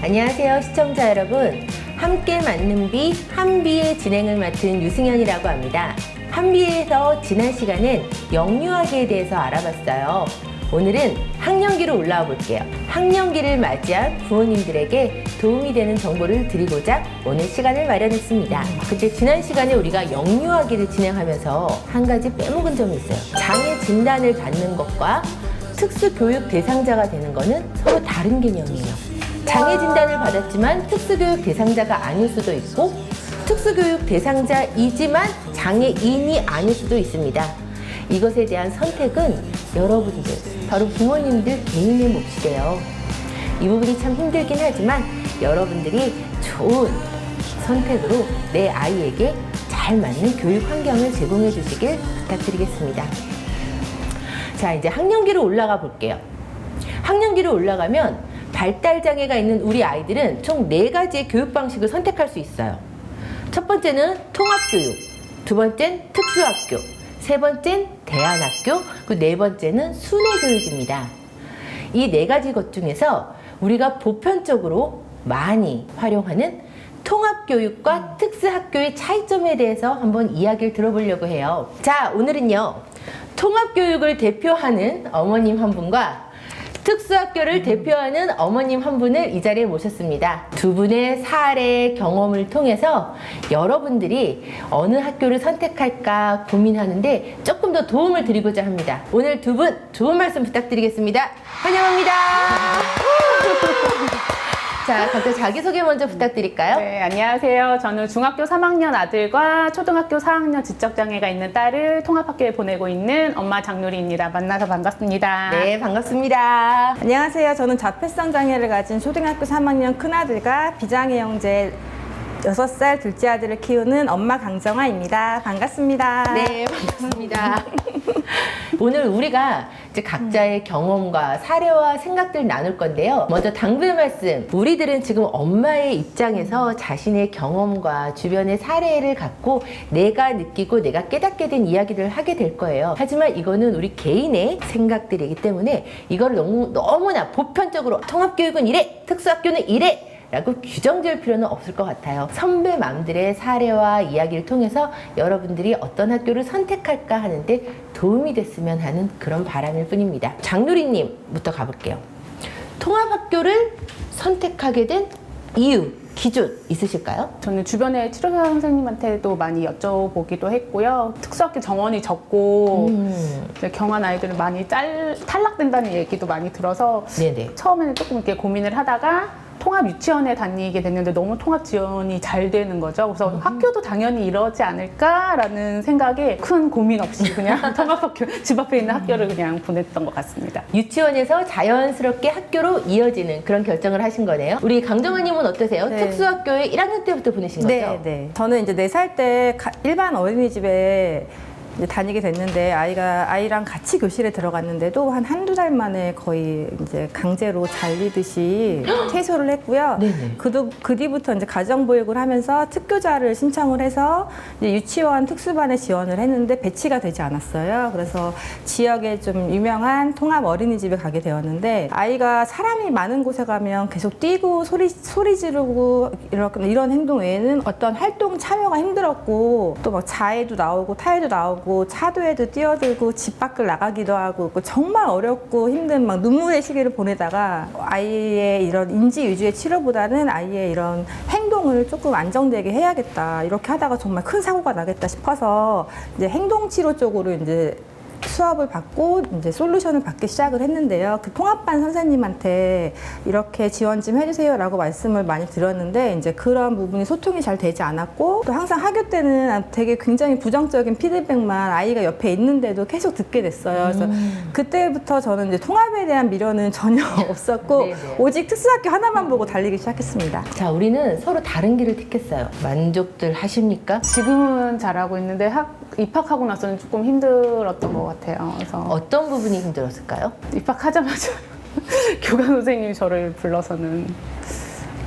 안녕하세요, 시청자 여러분. 함께 맞는 비, 한비의 진행을 맡은 유승현이라고 합니다. 한비에서 지난 시간엔 영유아기에 대해서 알아봤어요. 오늘은 학령기로 올라와 볼게요. 학령기를 맞이한 부모님들에게 도움이 되는 정보를 드리고자 오늘 시간을 마련했습니다. 근데 지난 시간에 우리가 영유아기를 진행하면서 한 가지 빼먹은 점이 있어요. 장애 진단을 받는 것과 특수교육 대상자가 되는 거는 서로 다른 개념이에요. 장애 진단을 받았지만 특수교육 대상자가 아닐 수도 있고 특수교육 대상자이지만 장애인이 아닐 수도 있습니다. 이것에 대한 선택은 여러분들, 바로 부모님들 개인의 몫이래요. 이 부분이 참 힘들긴 하지만 여러분들이 좋은 선택으로 내 아이에게 잘 맞는 교육 환경을 제공해 주시길 부탁드리겠습니다. 자, 이제 학령기로 올라가 볼게요. 학령기로 올라가면 발달장애가 있는 우리 아이들은 총 4가지의 교육 방식을 선택할 수 있어요. 첫 번째는 통합교육, 두 번째는 특수학교, 세 번째는 대안학교, 그리고 네 번째는 순회교육입니다. 이 4가지 것 중에서 우리가 보편적으로 많이 활용하는 통합교육과 특수학교의 차이점에 대해서 한번 이야기를 들어보려고 해요. 자, 오늘은요, 통합교육을 대표하는 어머님 한 분과 특수학교를 대표하는 어머님 한 분을 이 자리에 모셨습니다. 두 분의 사례 경험을 통해서 여러분들이 어느 학교를 선택할까 고민하는데 조금 더 도움을 드리고자 합니다. 오늘 두 분 좋은 말씀 부탁드리겠습니다. 환영합니다. 자, 각자 자기소개 먼저 부탁드릴까요? 네, 안녕하세요. 저는 중학교 3학년 아들과 초등학교 4학년 지적장애가 있는 딸을 통합학교에 보내고 있는 엄마 장누리입니다. 만나서 반갑습니다. 네, 반갑습니다. 안녕하세요. 저는 자폐성 장애를 가진 초등학교 3학년 큰아들과 비장애 형제 6살 둘째 아들을 키우는 엄마 강정아입니다. 반갑습니다. 네, 반갑습니다. 오늘 우리가 이제 각자의 경험과 사례와 생각들 나눌 건데요. 먼저 당부의 말씀. 우리들은 지금 엄마의 입장에서 자신의 경험과 주변의 사례를 갖고 내가 느끼고 내가 깨닫게 된 이야기를 하게 될 거예요. 하지만 이거는 우리 개인의 생각들이기 때문에 이거를 너무나 보편적으로 통합교육은 이래, 특수학교는 이래 라고 규정 지을 필요는 없을 것 같아요. 선배 맘들의 사례와 이야기를 통해서 여러분들이 어떤 학교를 선택할까 하는데 도움이 됐으면 하는 그런 바람일 뿐입니다. 장누리님부터 가볼게요. 통합학교를 선택하게 된 이유, 기준 있으실까요? 저는 주변에 치료사 선생님한테도 많이 여쭤보기도 했고요. 특수학교 정원이 적고 이제 경한 아이들은 많이 탈락된다는 얘기도 많이 들어서 네네. 처음에는 조금 이렇게 고민을 하다가 통합 유치원에 다니게 됐는데 너무 통합 지원이 잘 되는 거죠. 그래서 학교도 당연히 이러지 않을까라는 생각에 큰 고민 없이 그냥 통합학교 집 앞에 있는 학교를 그냥 보냈던 것 같습니다. 유치원에서 자연스럽게 학교로 이어지는 그런 결정을 하신 거네요. 우리 강정아님은 어떠세요? 네. 특수학교에 1학년 때부터 보내신 거죠? 네. 저는 이제 4살 때 일반 어린이집에 이제 다니게 됐는데 아이랑 같이 교실에 들어갔는데도 한두 달 만에 거의 이제 강제로 잘리듯이 퇴소를 했고요. 네네. 그 뒤부터 이제 가정보육을 하면서 특교자를 신청을 해서 이제 유치원 특수반에 지원을 했는데 배치가 되지 않았어요. 그래서 지역에 좀 유명한 통합 어린이집에 가게 되었는데 아이가 사람이 많은 곳에 가면 계속 뛰고 소리 지르고 이런 행동 외에는 어떤 활동 참여가 힘들었고 또 막 자해도 나오고 타해도 나오고 차도에도 뛰어들고 집 밖을 나가기도 하고 정말 어렵고 힘든 막 눈물의 시기를 보내다가 아이의 이런 인지 위주의 치료보다는 아이의 이런 행동을 조금 안정되게 해야겠다 이렇게 하다가 정말 큰 사고가 나겠다 싶어서 이제 행동치료 쪽으로 이제 수업을 받고 이제 솔루션을 받기 시작을 했는데요. 그 통합반 선생님한테 이렇게 지원 좀 해주세요라고 말씀을 많이 드렸는데 이제 그런 부분이 소통이 잘 되지 않았고 또 항상 학교 때는 되게 굉장히 부정적인 피드백만 아이가 옆에 있는데도 계속 듣게 됐어요. 그래서 그때부터 저는 이제 통합에 대한 미련은 전혀 없었고 네네. 오직 특수학교 하나만 보고 달리기 시작했습니다. 자, 우리는 서로 다른 길을 택했어요. 만족들 하십니까? 지금은 잘하고 있는데 입학하고 나서는 조금 힘들었던 것 같아요. 그래서 어떤 부분이 힘들었을까요? 입학하자마자 교감 선생님이 저를 불러서는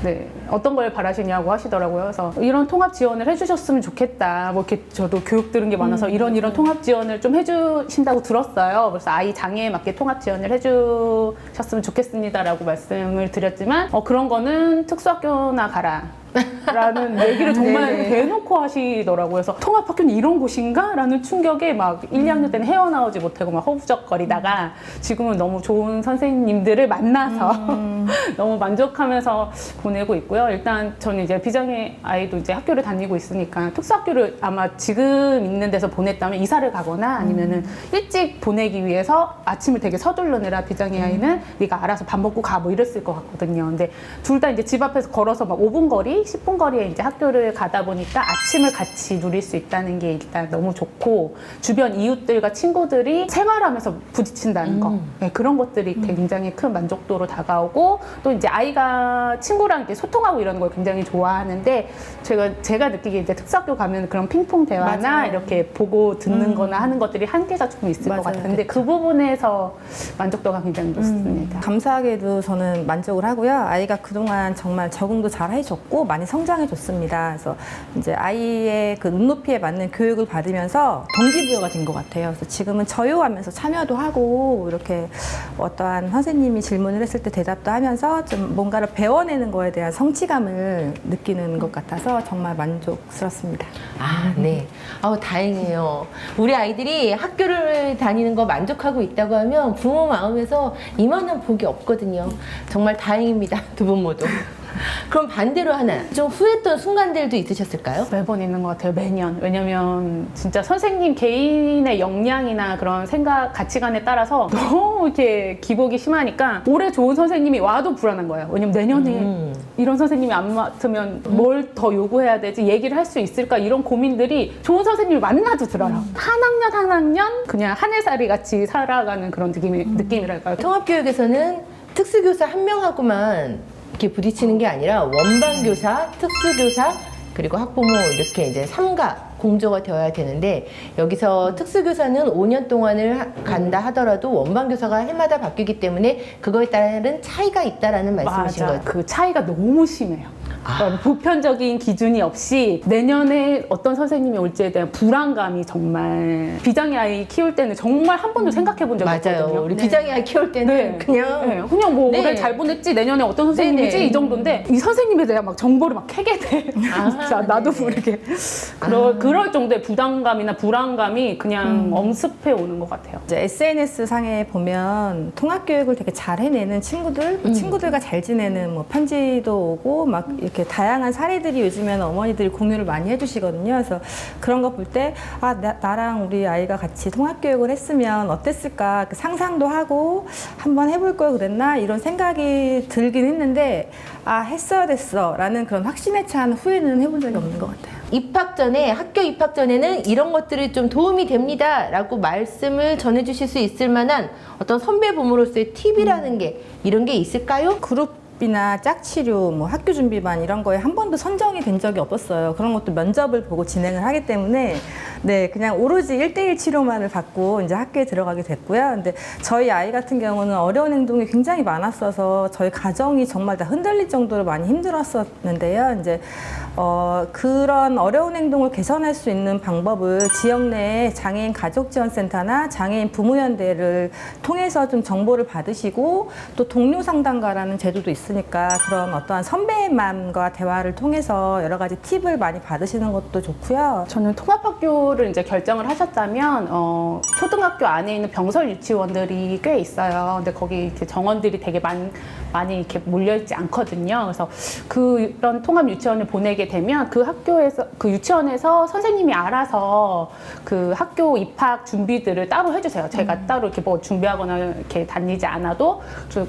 네, 어떤 걸 바라시냐고 하시더라고요. 그래서 이런 통합 지원을 해주셨으면 좋겠다. 뭐 이렇게 저도 교육 들은 게 많아서 이런 통합 지원을 좀 해주신다고 들었어요. 그래서 아이 장애에 맞게 통합 지원을 해주셨으면 좋겠습니다라고 말씀을 드렸지만 그런 거는 특수학교나 가라. 라는 얘기를 정말 네네. 대놓고 하시더라고요. 그래서 통합학교는 이런 곳인가? 라는 충격에 막 1, 2학년 때는 헤어나오지 못하고 막 허우적거리다가 지금은 너무 좋은 선생님들을 만나서 너무 만족하면서 보내고 있고요. 일단 저는 이제 비장애 아이도 이제 학교를 다니고 있으니까 특수학교를 아마 지금 있는 데서 보냈다면 이사를 가거나 아니면은 일찍 보내기 위해서 아침을 되게 서둘러내라 비장애 아이는 네가 알아서 밥 먹고 가 뭐 이랬을 것 같거든요. 근데 둘 다 이제 집 앞에서 걸어서 막 5분 거리 10분 거리에 이제 학교를 가다 보니까 아침을 같이 누릴 수 있다는 게 일단 너무 좋고 주변 이웃들과 친구들이 생활하면서 부딪힌다는 거 네, 그런 것들이 굉장히 큰 만족도로 다가오고 또 이제 아이가 친구랑 이렇게 소통하고 이러는 걸 굉장히 좋아하는데 제가 느끼기에 이제 특수학교 가면 그런 핑퐁 대화나 맞아요. 이렇게 보고 듣는 거나 하는 것들이 한계가 조금 있을 것 맞아요. 같은데 그 부분에서 만족도가 굉장히 높습니다. 감사하게도 저는 만족을 하고요. 아이가 그동안 정말 적응도 잘 해줬고 많이 성장해 줬습니다. 그래서 이제 아이의 그 눈높이에 맞는 교육을 받으면서 동기부여가 된 것 같아요. 그래서 지금은 저요하면서 참여도 하고 이렇게 어떠한 선생님이 질문을 했을 때 대답도 하면서 좀 뭔가를 배워내는 거에 대한 성취감을 느끼는 것 같아서 정말 만족스럽습니다. 아, 네. 다행이에요. 우리 아이들이 학교를 다니는 거 만족하고 있다고 하면 부모 마음에서 이만한 복이 없거든요. 정말 다행입니다. 두 분 모두. 그럼 반대로 하나, 좀 후회했던 순간들도 있으셨을까요? 매번 있는 것 같아요, 매년. 왜냐면 진짜 선생님 개인의 역량이나 그런 생각, 가치관에 따라서 너무 이렇게 기복이 심하니까 올해 좋은 선생님이 와도 불안한 거예요. 왜냐면 내년에 이런 선생님이 안 맡으면 뭘 더 요구해야 되지, 얘기를 할 수 있을까, 이런 고민들이 좋은 선생님을 만나도 들어요. 한 학년 그냥 하늘살이 같이 살아가는 그런 느낌이랄까요. 통합교육에서는 특수교사 한 명하고만 이렇게 부딪히는 게 아니라 원반교사, 특수교사, 그리고 학부모 이렇게 이제 삼가 공조가 되어야 되는데 여기서 특수교사는 5년 동안을 간다 하더라도 원반교사가 해마다 바뀌기 때문에 그거에 따른 차이가 있다라는 말씀이신 맞아. 거죠? 그 차이가 너무 심해요. 그러니까 보편적인 기준이 없이 내년에 어떤 선생님이 올지에 대한 불안감이 정말 비장애 아이 키울 때는 정말 한 번도 생각해 본 적이 맞아요. 없거든요. 우리 비장애 아이 키울 때는 네. 그냥 그냥 뭐 네. 올해 잘 보냈지 내년에 어떤 선생님이지 네네. 이 정도인데 이 선생님에 대한 막 정보를 막 캐게 돼. 진짜 나도 네네. 모르게 그럴 정도의 부담감이나 불안감이 그냥 엄습해 오는 것 같아요. 이제 SNS 상에 보면 통합교육을 되게 잘 해내는 친구들, 그 친구들과 잘 지내는 뭐 편지도 오고 막 이렇게 다양한 사례들이 요즘에는 어머니들이 공유를 많이 해주시거든요. 그래서 그런 거 볼 때 나랑 우리 아이가 같이 통합교육을 했으면 어땠을까 상상도 하고 한번 해볼 걸 그랬나 이런 생각이 들긴 했는데 했어야 됐어 라는 그런 확신에 찬 후회는 해본 적이 없는 것 같아요. 입학 전에, 학교 입학 전에는 이런 것들이 좀 도움이 됩니다 라고 말씀을 전해주실 수 있을 만한 어떤 선배 부모로서의 팁이라는 게 이런 게 있을까요? 그룹이나 짝치료, 뭐 학교 준비반 이런 거에 한 번도 선정이 된 적이 없었어요. 그런 것도 면접을 보고 진행을 하기 때문에 네, 그냥 오로지 1대1 치료만을 받고 이제 학교에 들어가게 됐고요. 근데 저희 아이 같은 경우는 어려운 행동이 굉장히 많았어서 저희 가정이 정말 다 흔들릴 정도로 많이 힘들었었는데요. 이제 그런 어려운 행동을 개선할 수 있는 방법을 지역 내에 장애인 가족지원센터나 장애인 부모연대를 통해서 좀 정보를 받으시고 또 동료 상담가라는 제도도 있으니까 그런 어떠한 선배의 마음과 대화를 통해서 여러 가지 팁을 많이 받으시는 것도 좋고요. 저는 통합학교를 이제 결정을 하셨다면 초등학교 안에 있는 병설 유치원들이 꽤 있어요. 근데 거기 이렇게 정원들이 되게 많이 이렇게 몰려있지 않거든요. 그래서 그런 통합 유치원을 보내게 되면 그 학교에서 그 유치원에서 선생님이 알아서 그 학교 입학 준비들을 따로 해주세요. 제가 따로 이렇게 뭐 준비하거나 이렇게 다니지 않아도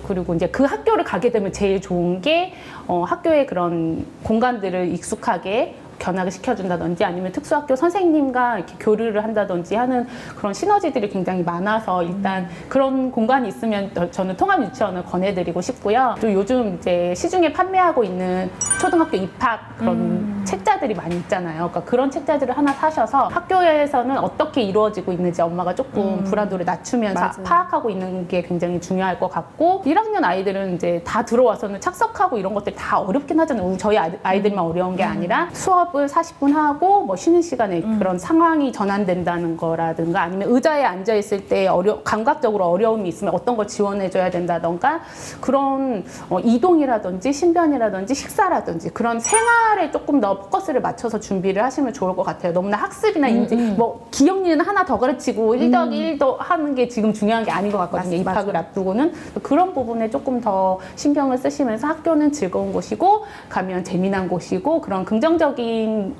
그리고 이제 그 학교를 가게 되면 제일 좋은 게 학교의 그런 공간들을 익숙하게 견학을 시켜준다든지 아니면 특수학교 선생님과 이렇게 교류를 한다든지 하는 그런 시너지들이 굉장히 많아서 일단 그런 공간이 있으면 저는 통합 유치원을 권해드리고 싶고요. 또 요즘 이제 시중에 판매하고 있는 초등학교 입학 그런 책자들이 많이 있잖아요. 그러니까 그런 책자들을 하나 사셔서 학교에서는 어떻게 이루어지고 있는지 엄마가 조금 불안도를 낮추면서 맞아요. 파악하고 있는 게 굉장히 중요할 것 같고 1학년 아이들은 이제 다 들어와서는 착석하고 이런 것들 다 어렵긴 하잖아요. 저희 아이들만 어려운 게 아니라 수업을 40분 하고 뭐 쉬는 시간에 그런 상황이 전환된다는 거라든가 아니면 의자에 앉아 있을 때 감각적으로 어려움이 있으면 어떤 걸 지원해줘야 된다던가 그런 이동이라든지 신변이라든지 식사라든지 그런 생활에 조금 더 포커스를 맞춰서 준비를 하시면 좋을 것 같아요. 너무나 학습이나 인지 뭐 기억리는 하나 더 가르치고 1+1도 하는 게 지금 중요한 게 아닌 것 같거든요. 입학을 앞두고는 그런 부분에 조금 더 신경을 쓰시면서 학교는 즐거운 곳이고 가면 재미난 곳이고 그런 긍정적인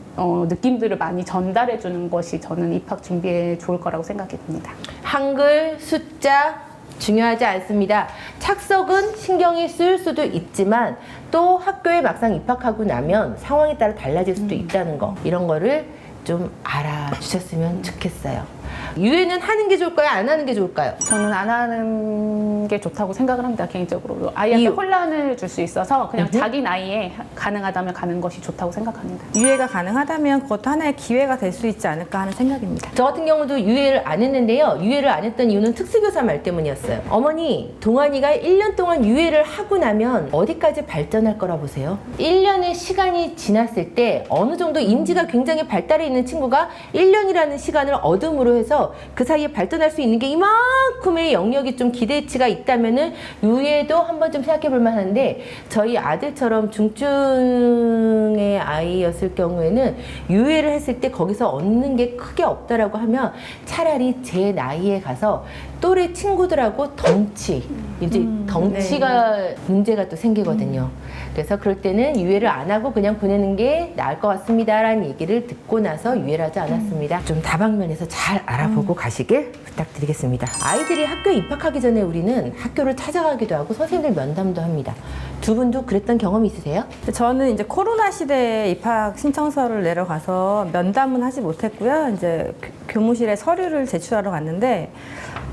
느낌들을 많이 전달해 주는 것이 저는 입학 준비에 좋을 거라고 생각이 듭니다. 한글, 숫자 중요하지 않습니다. 착석은 신경이 쓰일 수도 있지만 또 학교에 막상 입학하고 나면 상황에 따라 달라질 수도 있다는 거 이런 거를 좀 알아주셨으면 좋겠어요. 유예는 하는 게 좋을까요? 안 하는 게 좋을까요? 저는 안 하는 게 좋다고 생각을 합니다. 개인적으로. 아이한테 이유? 혼란을 줄 수 있어서 그냥 자기 나이에 가능하다면 가는 것이 좋다고 생각합니다. 유예가 가능하다면 그것도 하나의 기회가 될 수 있지 않을까 하는 생각입니다. 저 같은 경우도 유예를 안 했는데요. 유예를 안 했던 이유는 특수교사 말 때문이었어요. 어머니, 동환이가 1년 동안 유예를 하고 나면 어디까지 발전할 거라 보세요? 1년의 시간이 지났을 때 어느 정도 인지가 굉장히 발달해 있는 친구가 1년이라는 시간을 어둠으로 해서 그 사이에 발전할 수 있는 게 이만큼의 영역이 좀 기대치가 있다면은 유예도 한번 좀 생각해 볼 만한데 저희 아들처럼 중증의 아이였을 경우에는 유예를 했을 때 거기서 얻는 게 크게 없다라고 하면 차라리 제 나이에 가서 또래 친구들하고 이제 덩치가 문제가 또 생기거든요. 그래서 그럴 때는 유예를 안 하고 그냥 보내는 게 나을 것 같습니다 라는 얘기를 듣고 나서 유예를 하지 않았습니다. 좀 다방면에서 잘 알아보고 가시길 부탁드리겠습니다. 아이들이 학교에 입학하기 전에 우리는 학교를 찾아가기도 하고 선생님들 면담도 합니다. 두 분도 그랬던 경험이 있으세요? 저는 이제 코로나 시대에 입학 신청서를 내려가서 면담은 하지 못했고요. 이제 교무실에 서류를 제출하러 갔는데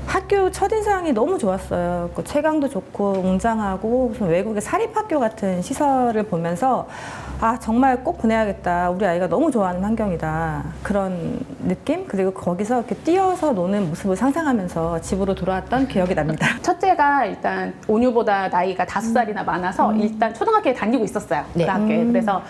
학교 첫인상이 너무 좋았어요. 그 채광도 좋고 웅장하고 무슨 외국의 사립학교 같은 시설을 보면서 아 정말 꼭 보내야겠다. 우리 아이가 너무 좋아하는 환경이다. 그런 느낌? 그리고 거기서 이렇게 뛰어서 노는 모습을 상상하면서 집으로 돌아왔던 기억이 납니다. 첫째가 일단 온유보다 나이가 5살이나 많아서 일단 초등학교에 다니고 있었어요. 네. 그 학교에. 그래서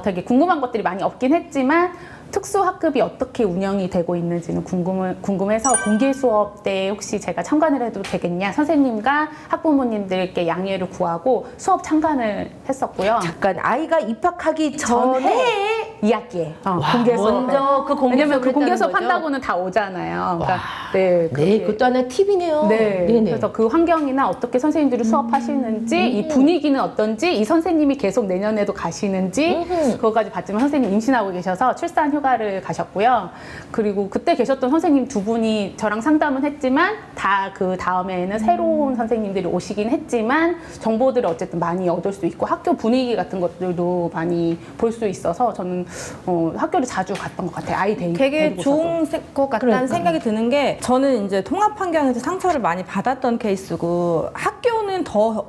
되게 궁금한 것들이 많이 없긴 했지만 특수학급이 어떻게 운영이 되고 있는지는 궁금해서 공개 수업 때 혹시 제가 참관을 해도 되겠냐 선생님과 학부모님들께 양해를 구하고 수업 참관을 했었고요. 잠깐 아이가 입학하기 전에 2학기에 와, 공개 수업 먼저 그 공개 왜냐면 그 수업을 공개 했다는 수업 거죠? 한다고는 다 오잖아요. 그러니까 와. 네, 네, 그것도 하나 팁이네요. 네. 네네. 그래서 그 환경이나 어떻게 선생님들이 수업하시는지 이 분위기는 어떤지 이 선생님이 계속 내년에도 가시는지 그거까지 봤지만 선생님 임신하고 계셔서 출산 휴가를 가셨고요. 그리고 그때 계셨던 선생님 두 분이 저랑 상담은 했지만 다 그 다음에는 새로운 선생님들이 오시긴 했지만 정보들을 어쨌든 많이 얻을 수 있고 학교 분위기 같은 것들도 많이 볼 수 있어서 저는 학교를 자주 갔던 것 같아요. 아이 데리고서도. 되게 좋은 것 같다는 그러니까. 생각이 드는 게 저는 이제 통합 환경에서 상처를 많이 받았던 케이스고 학교는 더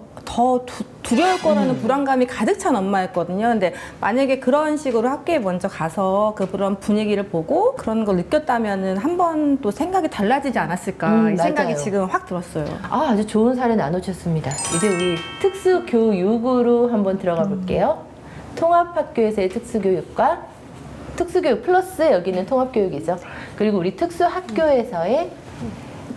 두려울 거라는 불안감이 가득 찬 엄마였거든요. 근데 만약에 그런 식으로 학교에 먼저 가서 그런 분위기를 보고 그런 걸 느꼈다면은 한 번 또 생각이 달라지지 않았을까 이 생각이 맞아요. 지금 확 들었어요. 아주 좋은 사례 나눠주셨습니다. 이제 우리 특수교육으로 한번 들어가 볼게요. 통합학교에서의 특수교육과 특수교육 플러스 여기는 통합교육이죠. 그리고 우리 특수학교에서의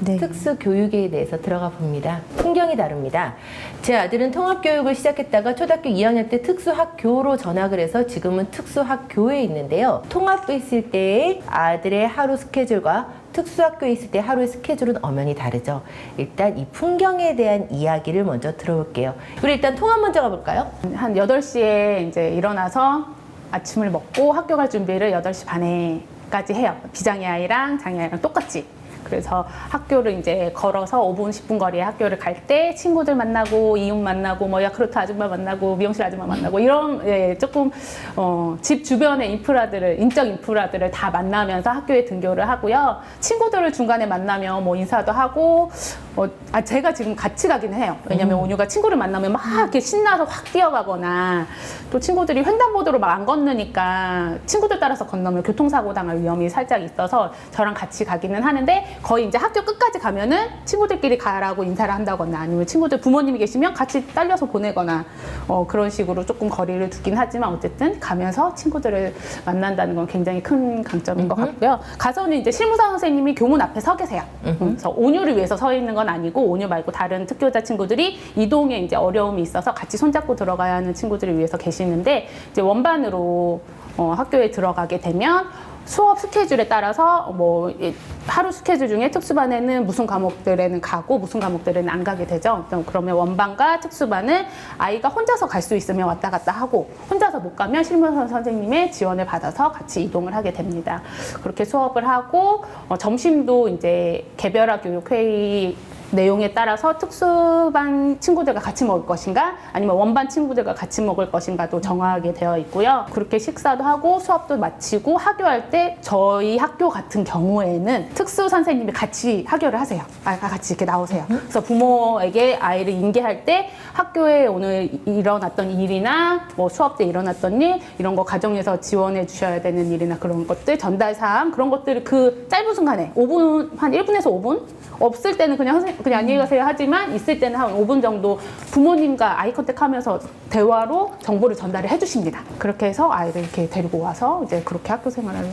특수교육에 대해서 들어가 봅니다. 풍경이 다릅니다. 제 아들은 통합교육을 시작했다가 초등학교 2학년 때 특수학교로 전학을 해서 지금은 특수학교에 있는데요. 통합도 있을 때의 아들의 하루 스케줄과 특수학교에 있을 때 하루의 스케줄은 엄연히 다르죠. 일단 이 풍경에 대한 이야기를 먼저 들어볼게요. 우리 일단 통합 먼저 가볼까요? 한 8시에 이제 일어나서 아침을 먹고 학교 갈 준비를 8시 반에까지 해요. 비장의 아이랑 장의 아이랑 똑같이. 그래서 학교를 이제 걸어서 5분, 10분 거리에 학교를 갈 때 친구들 만나고 이웃 만나고 뭐 야크루트 아줌마 만나고 미용실 아줌마 만나고 이런 조금 집 주변의 인적 인프라들을 다 만나면서 학교에 등교를 하고요. 친구들을 중간에 만나면 뭐 인사도 하고 제가 지금 같이 가기는 해요. 왜냐면 온유가 친구를 만나면 막 이렇게 신나서 확 뛰어가거나 또 친구들이 횡단보도를 막 안 건너니까 친구들 따라서 건너면 교통사고 당할 위험이 살짝 있어서 저랑 같이 가기는 하는데 거의 이제 학교 끝까지 가면은 친구들끼리 가라고 인사를 한다거나 아니면 친구들 부모님이 계시면 같이 딸려서 보내거나 그런 식으로 조금 거리를 두긴 하지만 어쨌든 가면서 친구들을 만난다는 건 굉장히 큰 강점인 것 같고요. 가서는 이제 실무사 선생님이 교문 앞에 서 계세요. 그래서 온유를 위해서 서 있는 건 아니고 온유 말고 다른 특교자 친구들이 이동에 이제 어려움이 있어서 같이 손잡고 들어가야 하는 친구들을 위해서 계시는데 이제 원반으로 학교에 들어가게 되면 수업 스케줄에 따라서 뭐 하루 스케줄 중에 특수반에는 무슨 과목들에는 가고 무슨 과목들에는 안 가게 되죠. 그러면 원반과 특수반은 아이가 혼자서 갈 수 있으면 왔다 갔다 하고 혼자서 못 가면 실무사 선생님의 지원을 받아서 같이 이동을 하게 됩니다. 그렇게 수업을 하고 점심도 이제 개별화 교육 회의 내용에 따라서 특수반 친구들과 같이 먹을 것인가 아니면 원반 친구들과 같이 먹을 것인가도 정하게 되어 있고요. 그렇게 식사도 하고 수업도 마치고 하교할 때 저희 학교 같은 경우에는 특수 선생님이 같이 하교를 하세요. 같이 이렇게 나오세요. 그래서 부모에게 아이를 인계할 때 학교에 오늘 일어났던 일이나 뭐 수업 때 일어났던 일 이런 거 가정에서 지원해 주셔야 되는 일이나 그런 것들 전달사항 그런 것들을 그 짧은 순간에 5분 한 1분에서 5분 없을 때는 그냥 안녕히 가세요 하지만 있을 때는 한 5분 정도 부모님과 아이 컨택하면서 대화로 정보를 전달을 해주십니다. 그렇게 해서 아이를 이렇게 데리고 와서 이제 그렇게 학교 생활을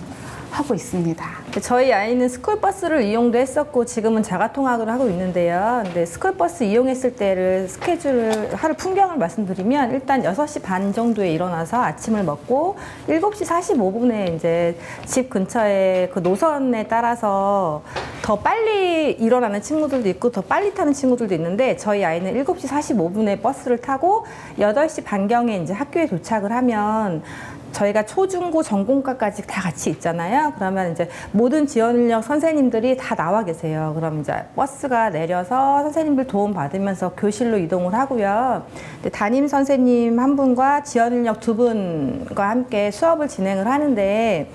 하고 있습니다. 저희 아이는 스쿨버스를 이용도 했었고 지금은 자가통학을 하고 있는데요. 근데 스쿨버스 이용했을 때를 스케줄을 하루 풍경을 말씀드리면 일단 6시 반 정도에 일어나서 아침을 먹고 7시 45분에 이제 집 근처에 그 노선에 따라서 더 빨리 일어나는 친구들도 있고 더 빨리 타는 친구들도 있는데 저희 아이는 7시 45분에 버스를 타고 8시 반경에 이제 학교에 도착을 하면 저희가 초중고 전공과까지 다 같이 있잖아요. 그러면 이제 모든 지원 인력 선생님들이 다 나와 계세요. 그럼 이제 버스가 내려서 선생님들 도움 받으면서 교실로 이동을 하고요. 담임 선생님 한 분과 지원 인력 두 분과 함께 수업을 진행을 하는데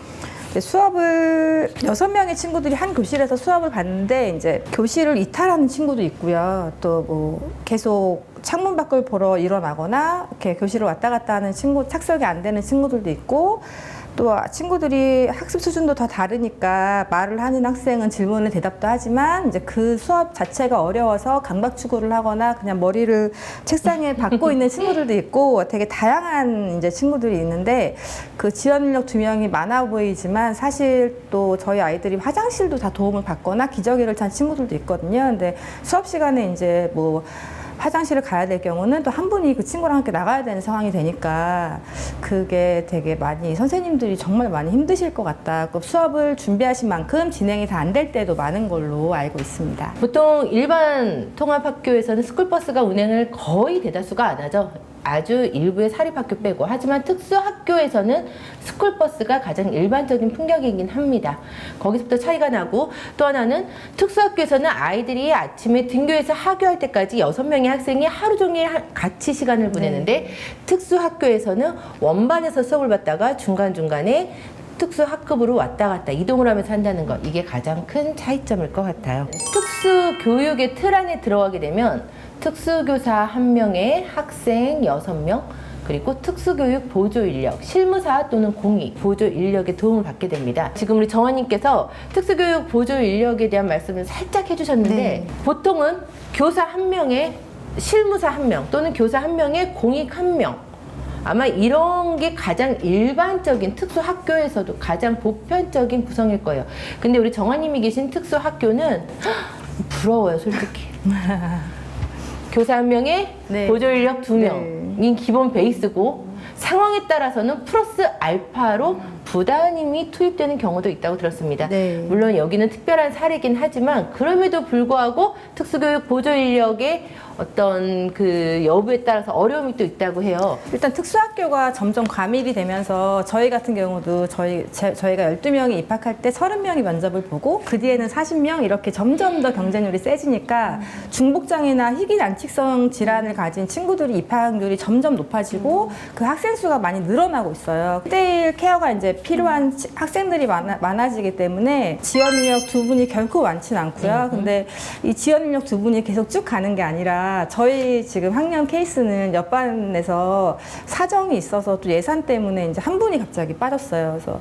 수업을 6명의 친구들이 한 교실에서 수업을 받는데 이제 교실을 이탈하는 친구도 있고요. 또 뭐 계속 창문 밖을 보러 일어나거나 이렇게 교실을 왔다 갔다 하는 친구, 착석이 안 되는 친구들도 있고 또 친구들이 학습 수준도 다 다르니까 말을 하는 학생은 질문에 대답도 하지만 이제 그 수업 자체가 어려워서 강박추구를 하거나 그냥 머리를 책상에 박고 있는 친구들도 있고 되게 다양한 이제 친구들이 있는데 그 지원 인력 2명이 많아 보이지만 사실 또 저희 아이들이 화장실도 다 도움을 받거나 기저귀를 찬 친구들도 있거든요. 근데 수업 시간에 이제 뭐 화장실을 가야 될 경우는 또 한 분이 그 친구랑 함께 나가야 되는 상황이 되니까 그게 되게 많이 선생님들이 정말 많이 힘드실 것 같다. 수업을 준비하신 만큼 진행이 다 안 될 때도 많은 걸로 알고 있습니다. 보통 일반 통합학교에서는 스쿨버스가 운행을 거의 대다수가 안 하죠. 아주 일부의 사립학교 빼고. 하지만 특수학교에서는 스쿨버스가 가장 일반적인 풍경이긴 합니다. 거기서부터 차이가 나고 또 하나는 특수학교에서는 아이들이 아침에 등교해서 하교할 때까지 6명의 학생이 하루 종일 같이 시간을 보내는데 특수학교에서는 원반에서 수업을 받다가 중간중간에 특수학급으로 왔다 갔다 이동을 하면서 한다는 것, 이게 가장 큰 차이점일 것 같아요. 특수교육의 틀 안에 들어가게 되면 특수교사 1명에 학생 6명, 그리고 특수교육 보조인력, 실무사 또는 공익 보조인력의 도움을 받게 됩니다. 지금 우리 정원님께서 특수교육 보조인력에 대한 말씀을 살짝 해주셨는데 네. 보통은 교사 1명에 실무사 1명 또는 교사 1명에 공익 1명, 아마 이런 게 가장 일반적인 특수학교에서도 가장 보편적인 구성일 거예요. 근데 우리 정화님이 계신 특수학교는 부러워요, 솔직히. 교사 1명에 네. 보조인력 2명이 기본 베이스고 상황에 따라서는 플러스 알파로 부담이 투입되는 경우도 있다고 들었습니다. 네. 물론 여기는 특별한 사례긴 하지만 그럼에도 불구하고 특수교육 보조인력의 어떤 그 여부에 따라서 어려움이 또 있다고 해요. 일단 특수학교가 점점 과밀이 되면서 저희 같은 경우도 저희가 12명이 입학할 때 30명이 면접을 보고 그 뒤에는 40명 이렇게 점점 더 경쟁률이 세지니까 중복장애나 희귀난치성 질환을 가진 친구들이 입학률이 점점 높아지고 그 학생 수가 많이 늘어나고 있어요. 1대1 케어가 이제 필요한 학생들이 많아지기 때문에 지원 인력 두 분이 결코 많지는 않고요. 근데 이 지원 인력 두 분이 계속 쭉 가는 게 아니라 저희 지금 학년 케이스는 옆반에서 사정이 있어서 또 예산 때문에 이제 한 분이 갑자기 빠졌어요. 그래서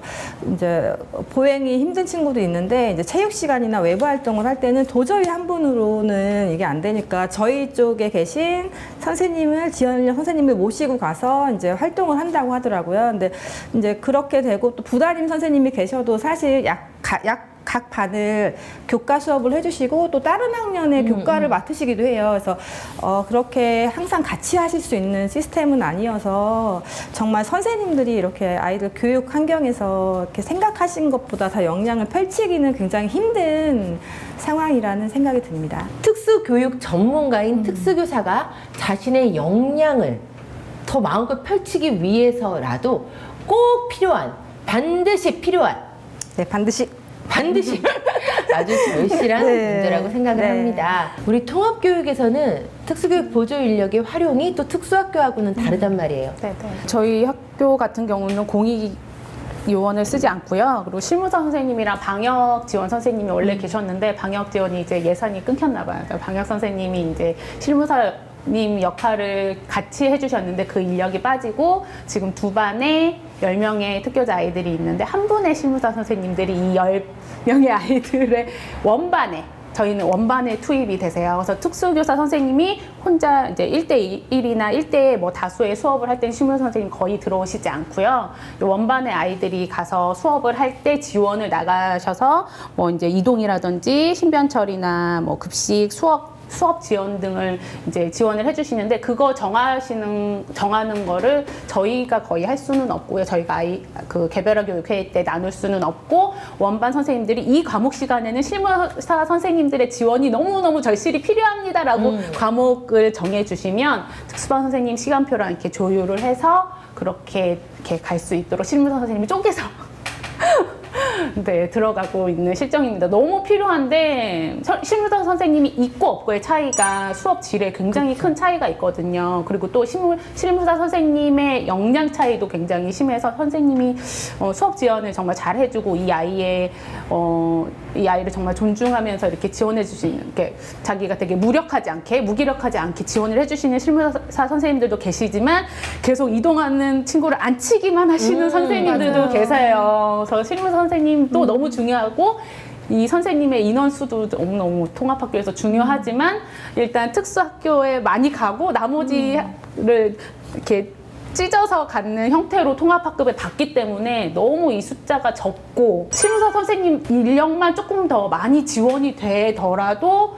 이제 보행이 힘든 친구도 있는데 이제 체육 시간이나 외부 활동을 할 때는 도저히 한 분으로는 이게 안 되니까 저희 쪽에 계신 선생님을 지원 인력 선생님을 모시고 가서 이제 활동을 한다고 하더라고요. 근데 이제 그렇게 되고 또 부담임 선생님이 계셔도 사실 각 반을 교과 수업을 해주시고 또 다른 학년의 교과를 맡으시기도 해요. 그래서 그렇게 항상 같이 하실 수 있는 시스템은 아니어서 정말 선생님들이 이렇게 아이들 교육 환경에서 이렇게 생각하신 것보다 더 역량을 펼치기는 굉장히 힘든 상황이라는 생각이 듭니다. 특수교육 전문가인 특수교사가 자신의 역량을 더 마음껏 펼치기 위해서라도 꼭 필요한, 반드시 필요한, 네, 반드시 아주 절실한 네. 문제라고 생각을 네. 합니다. 우리 통합교육에서는 특수교육 보조 인력의 활용이 또 특수학교하고는 다르단 말이에요. 네, 네. 저희 학교 같은 경우는 공익 요원을 쓰지 않고요. 그리고 실무사 선생님이랑 방역 지원 선생님이 원래 계셨는데 방역 지원이 이제 예산이 끊겼나 봐요. 방역 선생님이 이제 실무사님 역할을 같이 해주셨는데 그 인력이 빠지고 지금 두 반에 10명의 특교자 아이들이 있는데 한 분의 실무사 선생님들이 이 10명의 아이들의 원반에 저희는 원반에 투입이 되세요. 그래서 특수교사 선생님이 혼자 이제 1대1이나 1대 뭐 다수의 수업을 할 때 실무사 선생님 거의 들어오시지 않고요. 원반의 아이들이 가서 수업을 할 때 지원을 나가셔서 뭐 이제 이동이라든지 신변처리나 뭐 급식, 수업 지원 등을 이제 지원을 해주시는데 그거 정하는 거를 저희가 거의 할 수는 없고요. 저희가 그 개별화 교육회의 때 나눌 수는 없고 원반 선생님들이 이 과목 시간에는 실무사 선생님들의 지원이 너무너무 절실히 필요합니다라고 과목을 정해주시면 특수반 선생님 시간표랑 이렇게 조율을 해서 그렇게 갈 수 있도록 실무사 선생님이 쪼개서 네, 들어가고 있는 실정입니다. 너무 필요한데 실무사 선생님이 있고 없고의 차이가 수업 질에 굉장히 큰 차이가 있거든요. 그리고 또 실무사 선생님의 역량 차이도 굉장히 심해서 선생님이 수업 지원을 정말 잘 해주고 이 아이를 정말 존중하면서 이렇게 지원해 주시는 이렇게 자기가 되게 무기력하지 않게 지원을 해주시는 실무사 선생님들도 계시지만 계속 이동하는 친구를 안 치기만 하시는 선생님들도 맞아요. 계세요. 그래서 실무사 선생님도 너무 중요하고 이 선생님의 인원수도 너무너무 통합학교에서 중요하지만 일단 특수학교에 많이 가고 나머지를 이렇게 찢어서 갖는 형태로 통합학급에 받기 때문에 너무 이 숫자가 적고 실무사 선생님 인력만 조금 더 많이 지원이 되더라도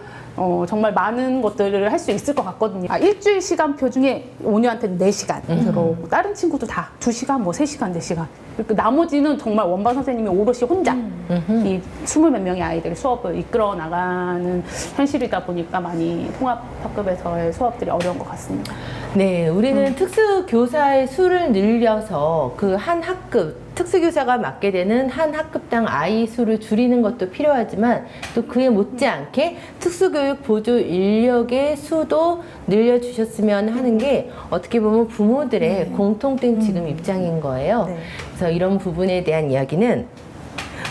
정말 많은 것들을 할 수 있을 것 같거든요. 일주일 시간표 중에 오뉴한테는 4시간 들어오고 다른 친구도 다 2시간, 뭐 3시간, 4시간. 나머지는 정말 원반 선생님이 오롯이 혼자 이 20몇 명의 아이들의 수업을 이끌어 나가는 현실이다 보니까 많이 통합학급에서의 수업들이 어려운 것 같습니다. 네, 우리는 특수교사의 수를 늘려서 그 한 학급, 특수교사가 맡게 되는 한 학급당 아이 수를 줄이는 것도 필요하지만 또 그에 못지않게 특수교육 보조 인력의 수도 늘려주셨으면 하는 게 어떻게 보면 부모들의 공통된 지금 입장인 거예요. 네. 그래서 이런 부분에 대한 이야기는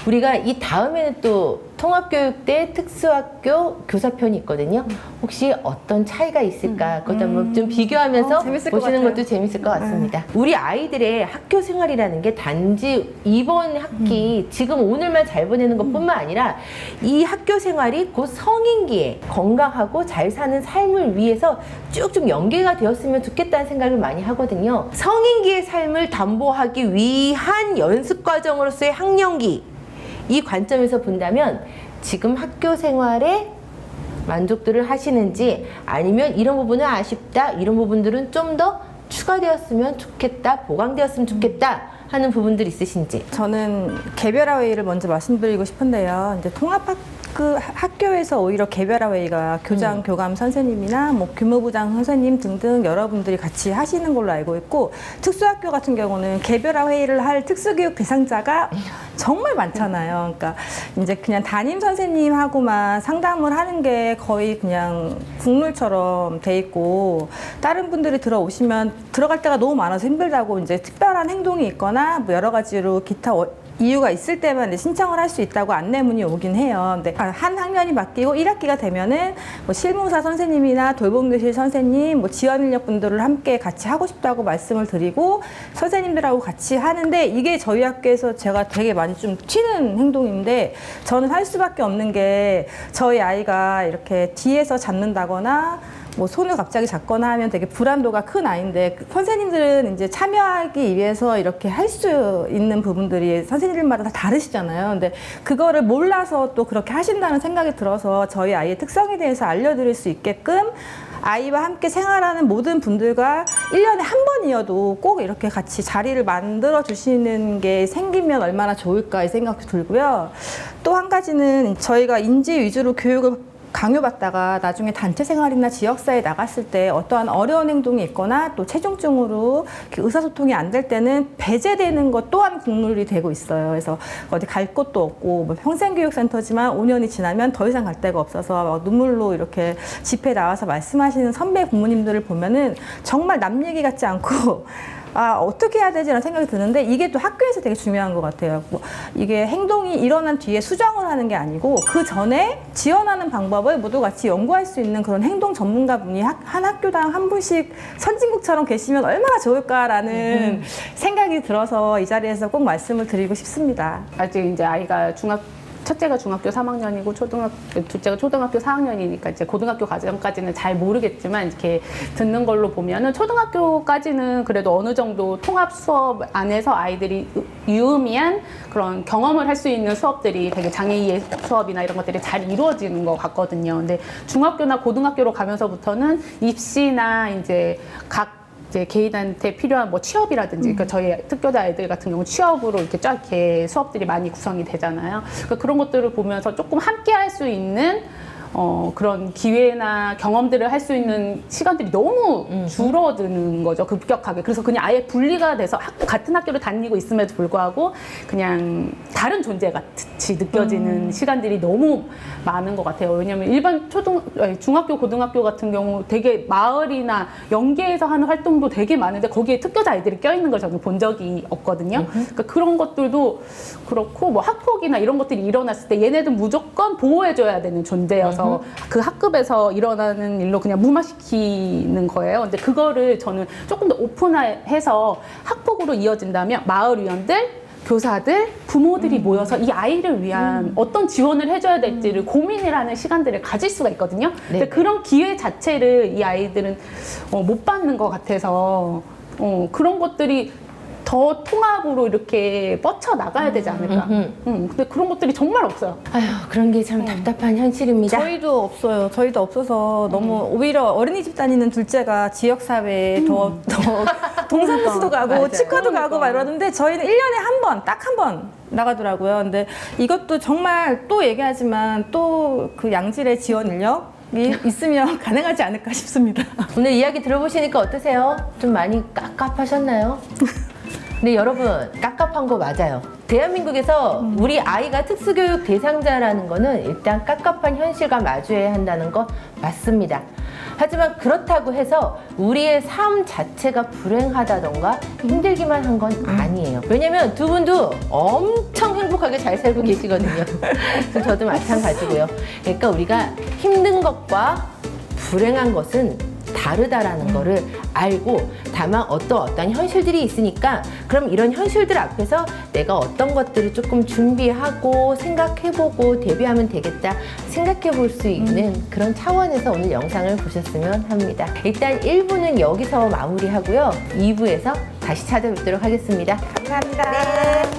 우리가 이 다음에는 또 통합교육대 특수학교 교사편이 있거든요. 혹시 어떤 차이가 있을까? 그것도 한번 좀 비교하면서 재밌을 것 보시는 같아요. 것도 재밌을 것 같습니다. 우리 아이들의 학교 생활이라는 게 단지 이번 학기 지금 오늘만 잘 보내는 것뿐만 아니라 이 학교 생활이 곧 성인기에 건강하고 잘 사는 삶을 위해서 쭉쭉 연계가 되었으면 좋겠다는 생각을 많이 하거든요. 성인기의 삶을 담보하기 위한 연습 과정으로서의 학령기, 이 관점에서 본다면 지금 학교 생활에 만족들을 하시는지 아니면 이런 부분은 아쉽다, 이런 부분들은 좀 더 추가되었으면 좋겠다, 보강되었으면 좋겠다 하는 부분들 있으신지. 저는 개별화 회의를 먼저 말씀드리고 싶은데요. 이제 통합학교 그 학교에서 오히려 개별화 회의가 교장, 교감 선생님이나 뭐 교무부장 선생님 등등 여러분들이 같이 하시는 걸로 알고 있고, 특수학교 같은 경우는 개별화 회의를 할 특수교육 대상자가 정말 많잖아요. 그러니까 이제 그냥 담임 선생님하고만 상담을 하는 게 거의 그냥 국룰처럼 돼 있고, 다른 분들이 들어오시면 들어갈 때가 너무 많아서 힘들다고 이제 특별한 행동이 있거나 뭐 여러 가지로 기타 이유가 있을 때만 이제 신청을 할 수 있다고 안내문이 오긴 해요. 근데 한 학년이 바뀌고 1학기가 되면은 뭐 실무사 선생님이나 돌봄교실 선생님, 뭐 지원 인력 분들을 함께 같이 하고 싶다고 말씀을 드리고 선생님들하고 같이 하는데, 이게 저희 학교에서 제가 되게 많이 좀 튀는 행동인데, 저는 할 수밖에 없는 게 저희 아이가 이렇게 뒤에서 잡는다거나 뭐 손을 갑자기 잡거나 하면 되게 불안도가 큰 아이인데, 선생님들은 이제 참여하기 위해서 이렇게 할 수 있는 부분들이 선생님들마다 다 다르시잖아요. 근데 그거를 몰라서 또 그렇게 하신다는 생각이 들어서 저희 아이의 특성에 대해서 알려드릴 수 있게끔 아이와 함께 생활하는 모든 분들과 1년에 한 번이어도 꼭 이렇게 같이 자리를 만들어 주시는 게 생기면 얼마나 좋을까 이 생각도 들고요. 또 한 가지는 저희가 인지 위주로 교육을 강요받다가 나중에 단체 생활이나 지역사회에 나갔을 때 어떠한 어려운 행동이 있거나 또 체중증으로 의사소통이 안 될 때는 배제되는 것 또한 국룰이 되고 있어요. 그래서 어디 갈 곳도 없고, 뭐 평생교육센터지만 5년이 지나면 더 이상 갈 데가 없어서 막 눈물로 이렇게 집회에 나와서 말씀하시는 선배 부모님들을 보면은 정말 남 얘기 같지 않고 아, 어떻게 해야 되지라는 생각이 드는데, 이게 또 학교에서 되게 중요한 것 같아요. 뭐 이게 행동이 일어난 뒤에 수정을 하는 게 아니고 그 전에 지원하는 방법을 모두 같이 연구할 수 있는 그런 행동 전문가분이 한 학교당 한 분씩 선진국처럼 계시면 얼마나 좋을까라는 생각이 들어서 이 자리에서 꼭 말씀을 드리고 싶습니다. 아직 이제 아이가 첫째가 중학교 3학년이고 둘째가 초등학교 4학년이니까 이제 고등학교 과정까지는 잘 모르겠지만, 이렇게 듣는 걸로 보면은 초등학교까지는 그래도 어느 정도 통합 수업 안에서 아이들이 유의미한 그런 경험을 할 수 있는 수업들이 되게 장애이해 수업이나 이런 것들이 잘 이루어지는 것 같거든요. 근데 중학교나 고등학교로 가면서부터는 입시나 이제 개인한테 필요한 뭐 취업이라든지, 그러니까 저희 특교자 아이들 같은 경우 취업으로 이렇게 쫙 이렇게 수업들이 많이 구성이 되잖아요. 그러니까 그런 것들을 보면서 조금 함께 할 수 있는 그런 기회나 경험들을 할 수 있는 시간들이 너무 줄어드는 거죠, 급격하게. 그래서 그냥 아예 분리가 돼서 같은 학교를 다니고 있음에도 불구하고 그냥 다른 존재 같이 느껴지는 시간들이 너무 많은 것 같아요. 왜냐면 일반 중학교, 고등학교 같은 경우 되게 마을이나 연계해서 하는 활동도 되게 많은데 거기에 특교자 아이들이 껴있는 걸 저는 본 적이 없거든요. 그러니까 그런 것들도 그렇고, 뭐 학폭이나 이런 것들이 일어났을 때 얘네들 무조건 보호해줘야 되는 존재여서 그 학급에서 일어나는 일로 그냥 무마시키는 거예요. 근데 그거를 저는 조금 더 오픈해서 학폭으로 이어진다면 마을위원들, 교사들, 부모들이 모여서 이 아이를 위한 어떤 지원을 해줘야 될지를 고민을 하는 시간들을 가질 수가 있거든요. 근데 그런 기회 자체를 이 아이들은 못 받는 것 같아서 그런 것들이 더 통합으로 이렇게 뻗쳐 나가야 되지 않을까. 근데 그런 것들이 정말 없어요. 아휴, 그런 게 참 답답한 현실입니다. 저희도 없어요. 저희도 없어서 너무 오히려 어린이집 다니는 둘째가 지역사회에 더 동사무소도 가고 맞아요. 치과도 가고 막 이러는데, 저희는 1년에 한 번, 딱 한 번 나가더라고요. 근데 이것도 정말 또 얘기하지만 또 그 양질의 지원 인력이 있으면 가능하지 않을까 싶습니다. 오늘 이야기 들어보시니까 어떠세요? 좀 많이 깝깝하셨나요? 근데 여러분, 깝깝한 거 맞아요. 대한민국에서 우리 아이가 특수교육 대상자라는 거는 일단 깝깝한 현실과 마주해야 한다는 거 맞습니다. 하지만 그렇다고 해서 우리의 삶 자체가 불행하다던가 힘들기만 한 건 아니에요. 왜냐면 두 분도 엄청 행복하게 잘 살고 계시거든요. 저도 마찬가지고요. 그러니까 우리가 힘든 것과 불행한 것은 다르다라는 거를 알고, 다만 어떤 현실들이 있으니까 그럼 이런 현실들 앞에서 내가 어떤 것들을 조금 준비하고 생각해보고 대비하면 되겠다 생각해 볼 수 있는 그런 차원에서 오늘 영상을 보셨으면 합니다. 일단 1부는 여기서 마무리하고요. 2부에서 다시 찾아뵙도록 하겠습니다. 감사합니다. 네.